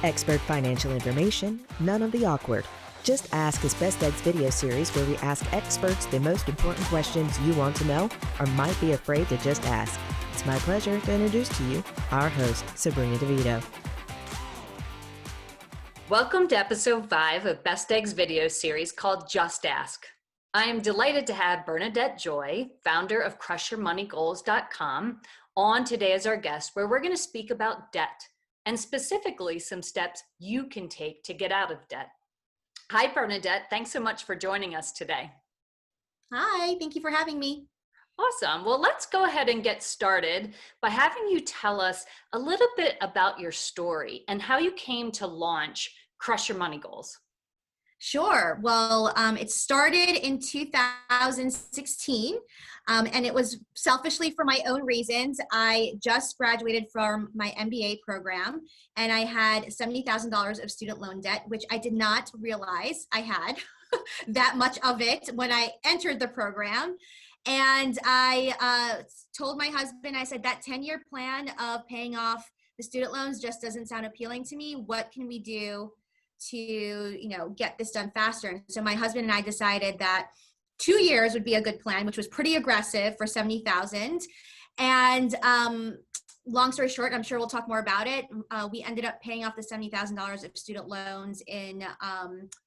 Expert financial information, none of the awkward. Just Ask is Best Eggs video series where we ask experts the most important questions you want to know or might be afraid to just ask. It's my pleasure to introduce to you our host, Sabrina DeVito. Welcome to episode 5 of Best Eggs video series called Just Ask. I am delighted to have Bernadette Joy, founder of CrushYourMoneyGoals.com, on today as our guest, where we're going to speak about debt and specifically some steps you can take to get out of debt. Hi, Bernadette. Thanks so much for joining us today. Hi, thank you for having me. Awesome. Well, let's go ahead and get started by having you tell us a little bit about your story and how you came to launch Crush Your Money Goals. Sure. Well, it started in 2016, and it was selfishly for my own reasons. I just graduated from my MBA program, and I had $70,000 of student loan debt, which I did not realize I had that much of it when I entered the program. And I told my husband, I said, that 10-year plan of paying off the student loans just doesn't sound appealing to me. What can we do to, get this done faster? And so my husband and I decided that 2 years would be a good plan, which was pretty aggressive for 70,000. And long story short, I'm sure we'll talk more about it. We ended up paying off the $70,000 of student loans in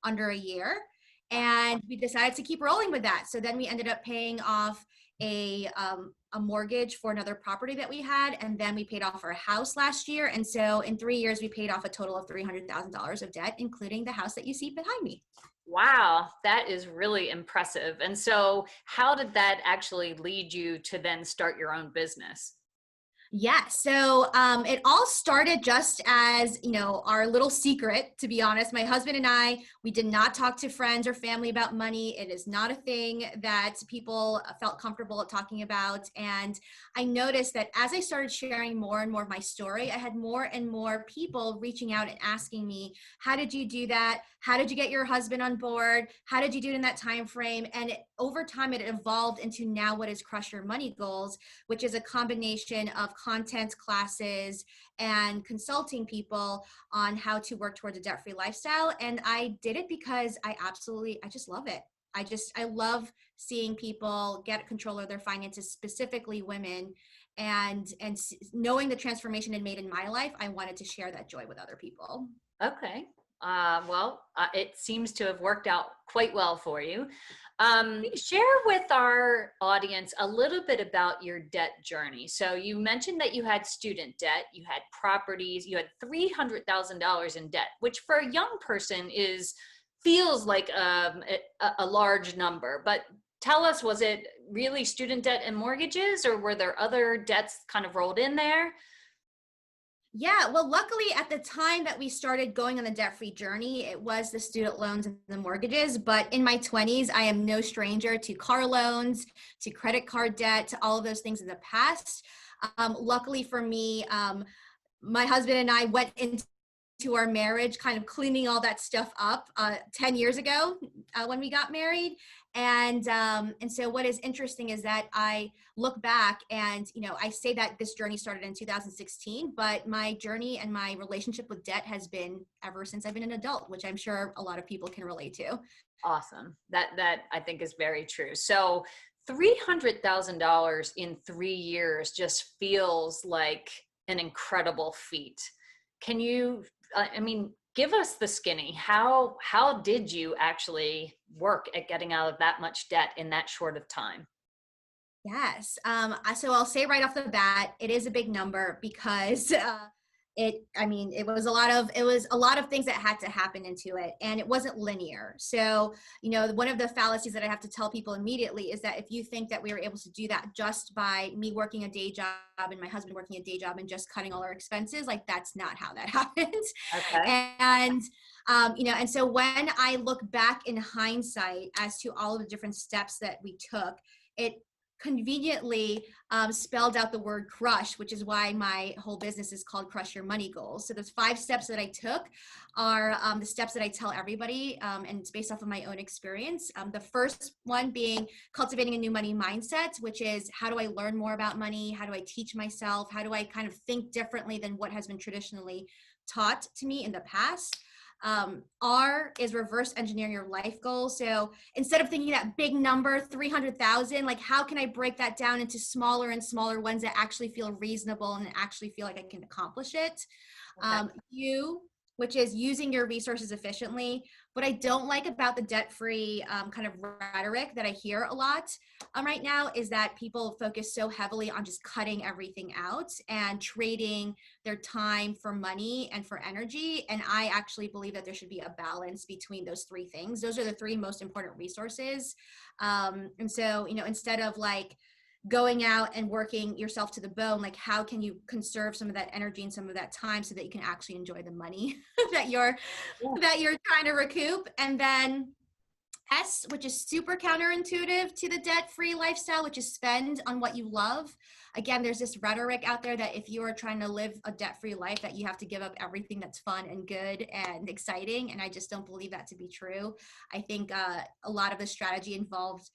under a year. And we decided to keep rolling with that. So then we ended up paying off a mortgage for another property that we had, and then we paid off our house last year. And so in 3 years, we paid off a total of $300,000 of debt, including the house that you see behind me. Wow, that is really impressive. And so how did that actually lead you to then start your own business? Yeah, so it all started just as, our little secret, to be honest. My husband and I, we did not talk to friends or family about money. It is not a thing that people felt comfortable at talking about. And I noticed that as I started sharing more and more of my story, I had more and more people reaching out and asking me, how did you do that? How did you get your husband on board? How did you do it in that time frame? And over time, it evolved into now what is Crush Your Money Goals, which is a combination of content, classes, and consulting people on how to work towards a debt-free lifestyle. And I did it because I just love it. I love seeing people get control of their finances, specifically women, and knowing the transformation it made in my life, I wanted to share that joy with other people. Okay. It seems to have worked out quite well for you. Share with our audience a little bit about your debt journey. So you mentioned that you had student debt, you had properties, you had $300,000 in debt, which for a young person feels like a large number. But tell us, was it really student debt and mortgages, or were there other debts kind of rolled in there? Yeah, well, luckily at the time that we started going on the debt-free journey, it was the student loans and the mortgages. But in my 20s, I am no stranger to car loans, to credit card debt, to all of those things in the past. Luckily for me, my husband and I went into our marriage kind of cleaning all that stuff up 10 years ago when we got married. And so what is interesting is that I look back and, I say that this journey started in 2016, but my journey and my relationship with debt has been ever since I've been an adult, which I'm sure a lot of people can relate to. Awesome. That I think is very true. So $300,000 in 3 years just feels like an incredible feat. Can you, give us the skinny. How did you actually work at getting out of that much debt in that short of time? Yes. So I'll say right off the bat, it is a big number because it was a lot of things that had to happen into it, and it wasn't linear. So, one of the fallacies that I have to tell people immediately is that if you think that we were able to do that just by me working a day job and my husband working a day job and just cutting all our expenses, like that's not how that happens. Okay. And and so when I look back in hindsight as to all of the different steps that we took, conveniently spelled out the word crush, which is why my whole business is called Crush Your Money Goals. So those 5 steps that I took are the steps that I tell everybody, and it's based off of my own experience. The first one being cultivating a new money mindset, which is how do I learn more about money? How do I teach myself? How do I kind of think differently than what has been traditionally taught to me in the past? R is reverse engineering your life goals. So instead of thinking that big number, 300,000, like how can I break that down into smaller and smaller ones that actually feel reasonable and actually feel like I can accomplish it? Okay. U, which is using your resources efficiently. What I don't like about the debt-free kind of rhetoric that I hear a lot right now is that people focus so heavily on just cutting everything out and trading their time for money and for energy. And I actually believe that there should be a balance between those 3 things. Those are the 3 most important resources. And so, instead of like going out and working yourself to the bone, like how can you conserve some of that energy and some of that time so that you can actually enjoy the money that you're trying to recoup? And then S, which is super counterintuitive to the debt-free lifestyle, which is spend on what you love. Again, there's this rhetoric out there that if you are trying to live a debt-free life, that you have to give up everything that's fun and good and exciting. And I just don't believe that to be true. I think a lot of the strategy involved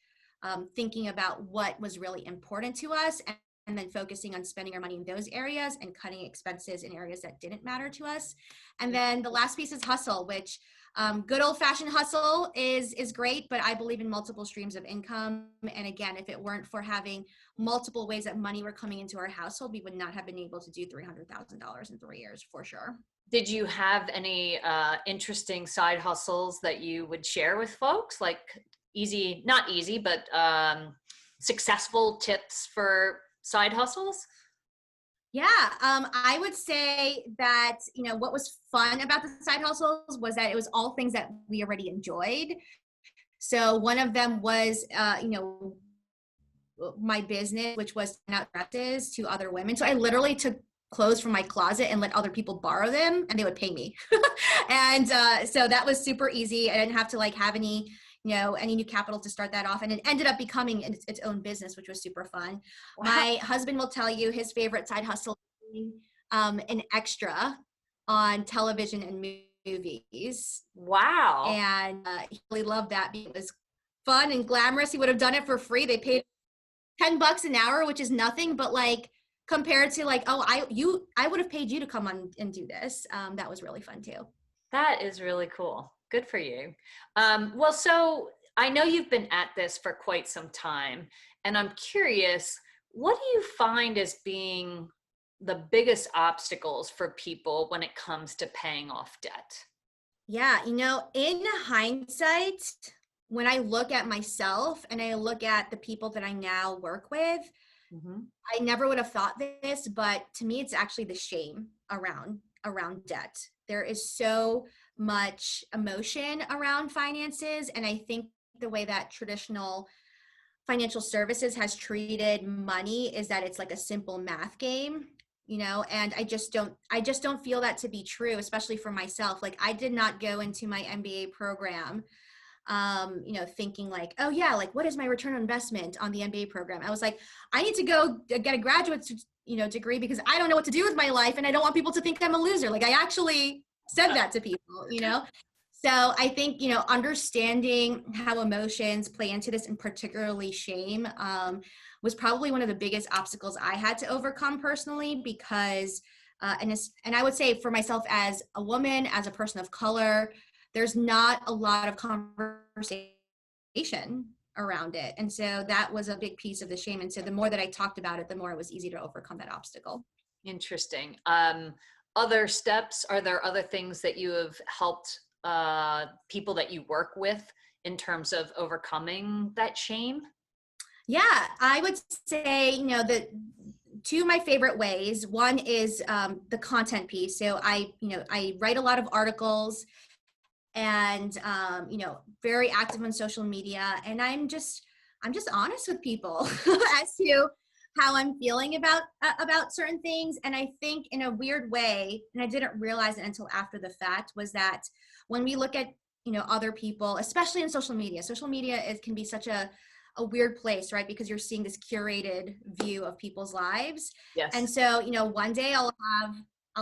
thinking about what was really important to us and then focusing on spending our money in those areas and cutting expenses in areas that didn't matter to us. And then the last piece is hustle, which good old-fashioned hustle is great, but I believe in multiple streams of income. And again, if it weren't for having multiple ways that money were coming into our household, we would not have been able to do $300,000 in 3 years for sure. Did you have any interesting side hustles that you would share with folks? Like not easy, but successful tips for side hustles? Yeah, I would say that, what was fun about the side hustles was that it was all things that we already enjoyed. So one of them was, my business, which was sending out dresses to other women. So I literally took clothes from my closet and let other people borrow them and they would pay me. And so that was super easy. I didn't have to like have any new capital to start that off. And it ended up becoming its own business, which was super fun. Wow. My husband will tell you his favorite side hustle is being an extra on television and movies. Wow. And he really loved that because it was fun and glamorous. He would have done it for free. They paid $10 an hour, which is nothing, but like compared to like, I would have paid you to come on and do this. That was really fun too. That is really cool. Good for you. Well, so I know you've been at this for quite some time, and I'm curious, what do you find as being the biggest obstacles for people when it comes to paying off debt? Yeah, in hindsight, when I look at myself and I look at the people that I now work with, I never would have thought this, but to me, it's actually the shame around debt. There is so much emotion around finances. And I think the way that traditional financial services has treated money is that it's like a simple math game, and I just don't feel that to be true, especially for myself. Like I did not go into my MBA program thinking like, oh yeah, like what is my return on investment on the MBA program? I was like, I need to go get a graduate degree because I don't know what to do with my life and I don't want people to think I'm a loser. Like I actually said that to people, So I think, understanding how emotions play into this, and particularly shame, was probably one of the biggest obstacles I had to overcome personally because, and I would say for myself as a woman, as a person of color, there's not a lot of conversation around it. And so that was a big piece of the shame. And so the more that I talked about it, the more it was easy to overcome that obstacle. Interesting. Other steps, are there other things that you have helped people that you work with in terms of overcoming that shame? Yeah, I would say, the 2 of my favorite ways. One is the content piece. So I write a lot of articles and, very active on social media. And I'm just honest with people as to how I'm feeling about certain things. And I think in a weird way, and I didn't realize it until after the fact, was that when we look at, other people, especially in social media can be such a a weird place, right? Because you're seeing this curated view of people's lives. Yes. And so, you know, one day I'll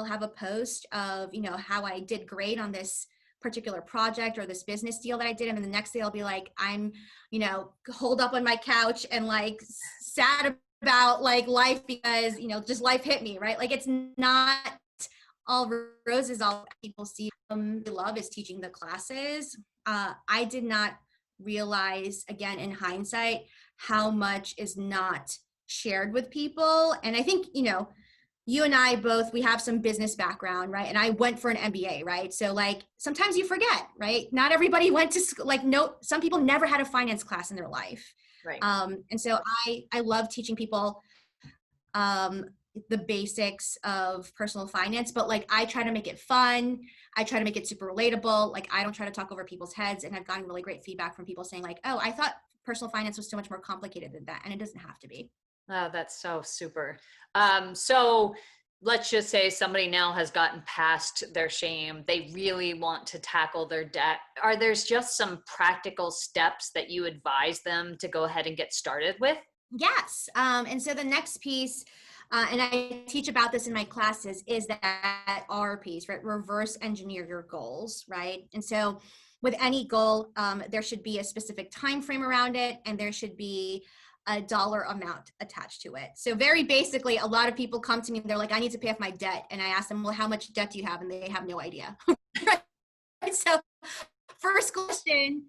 have a post of, you know, how I did great on this particular project or this business deal that I did. And then the next day I'll be like, I'm, you know, holed up on my couch and like sad about like life because, you know, just life hit me, right? Like it's not all roses, all people see. Love is teaching the classes. I did not realize, again, in hindsight, how much is not shared with people. And I think, you know, you and I both, we have some business background, right? And I went for an MBA, right? So like, sometimes you forget, right? Not everybody went to school, like no, some people never had a finance class in their life. Right. And so I love teaching people the basics of personal finance, but like I try to make it fun. I try to make it super relatable. Like I don't try to talk over people's heads, and I've gotten really great feedback from people saying like, oh, I thought personal finance was so much more complicated than that. And it doesn't have to be. Oh, that's so super. So let's just say somebody now has gotten past their shame. They really want to tackle their debt. Are there's just some practical steps that you advise them to go ahead and get started with? Yes. And so the next piece, and I teach about this in my classes, is that R piece, right? Reverse engineer your goals, right? And so with any goal, there should be a specific time frame around it, and there should be a dollar amount attached to it. So very basically, a lot of people come to me and they're like, I need to pay off my debt. And I ask them, well, how much debt do you have? And they have no idea. So first question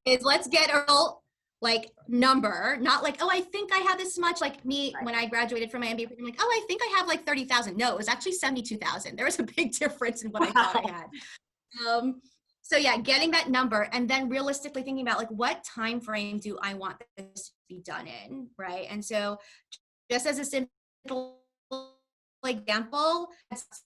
is, let's get a real like number, not like, oh, I think I have this much. Like me, when I graduated from my MBA, I'm like, oh, I think I have like 30,000. No, it was actually 72,000. There was a big difference in what I thought I had. So yeah, getting that number, and then realistically thinking about like, what time frame do I want this to be done in, right? And so just as a simple example,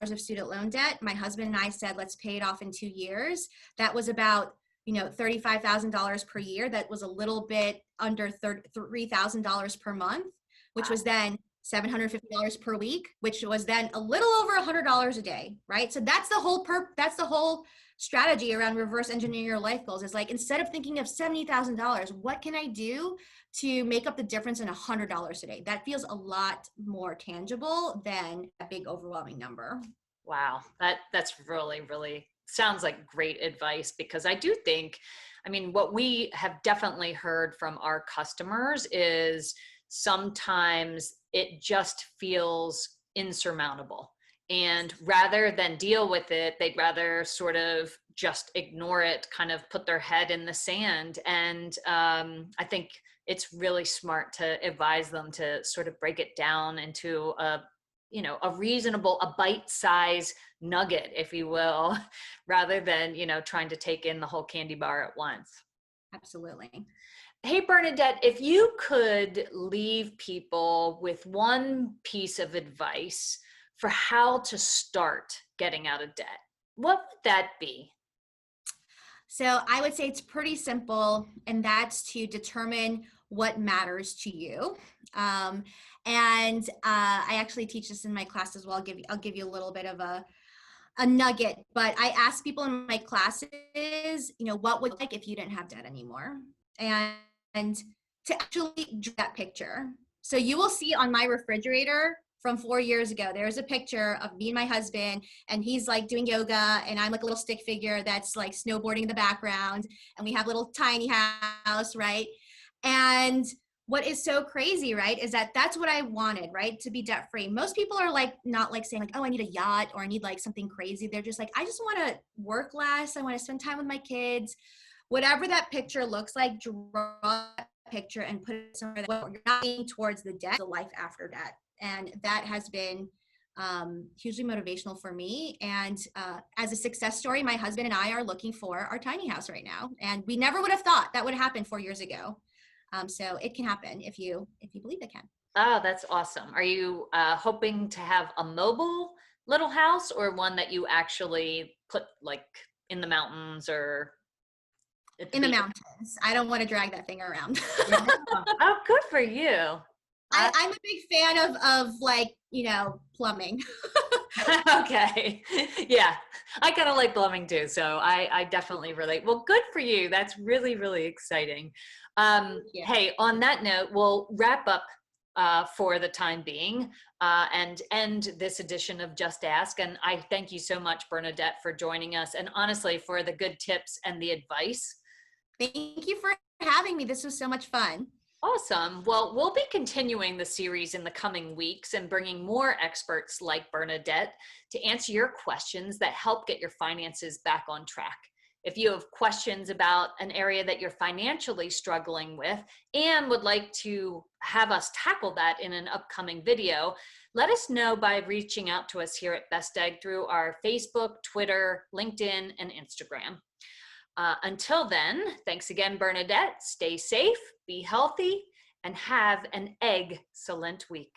of student loan debt, my husband and I said, let's pay it off in 2 years. That was about, you know, $35,000 per year. That was a little bit under $3,000 per month, which was then $750 per week, which was then a little over $100 a day, right? So that's the whole strategy around reverse engineering your life goals, is like, instead of thinking of $70,000, what can I do to make up the difference in $100 a day? That feels a lot more tangible than a big overwhelming number. Wow. That's really, really sounds like great advice, because I do think, I mean, what we have definitely heard from our customers is sometimes it just feels insurmountable. And rather than deal with it, they'd rather sort of just ignore it, kind of put their head in the sand. And I think it's really smart to advise them to sort of break it down into a reasonable, a bite-size nugget, if you will, rather than, trying to take in the whole candy bar at once. Absolutely. Hey, Bernadette, if you could leave people with one piece of advice for how to start getting out of debt, what would that be? So I would say it's pretty simple, and that's to determine what matters to you. And I actually teach this in my class as well. I'll give you a little bit of a nugget, but I ask people in my classes, what would like if you didn't have debt anymore? And to actually draw that picture. So you will see on my refrigerator from 4 years ago, there's a picture of me and my husband, and he's like doing yoga, and I'm like a little stick figure that's like snowboarding in the background, and we have a little tiny house, right? And what is so crazy, right, is that that's what I wanted, right, to be debt free. Most people are like, not like saying like, oh, I need a yacht or I need like something crazy. They're just like, I just want to work less. I want to spend time with my kids. Whatever that picture looks like, draw that picture and put it somewhere that you're not aiming towards the debt, the life after debt. And that has been hugely motivational for me. And as a success story, my husband and I are looking for our tiny house right now. And we never would have thought that would happen 4 years ago. So it can happen if you believe it can. Oh, that's awesome. Are you hoping to have a mobile little house, or one that you actually put like in the mountains or in the mountains? I don't want to drag that thing around. Oh, good for you. I'm a big fan of like, plumbing. Okay. Yeah. I kind of like blooming too. So I definitely relate. Well, good for you. That's really, really exciting. Yeah. Hey, on that note, we'll wrap up for the time being and end this edition of Just Ask. And I thank you so much, Bernadette, for joining us and honestly for the good tips and the advice. Thank you for having me. This was so much fun. Awesome. Well, we'll be continuing the series in the coming weeks and bringing more experts like Bernadette to answer your questions that help get your finances back on track. If you have questions about an area that you're financially struggling with and would like to have us tackle that in an upcoming video, let us know by reaching out to us here at Best Egg through our Facebook, Twitter, LinkedIn, and Instagram. Until then, thanks again, Bernadette. Stay safe, be healthy, and have an egg-cellent week.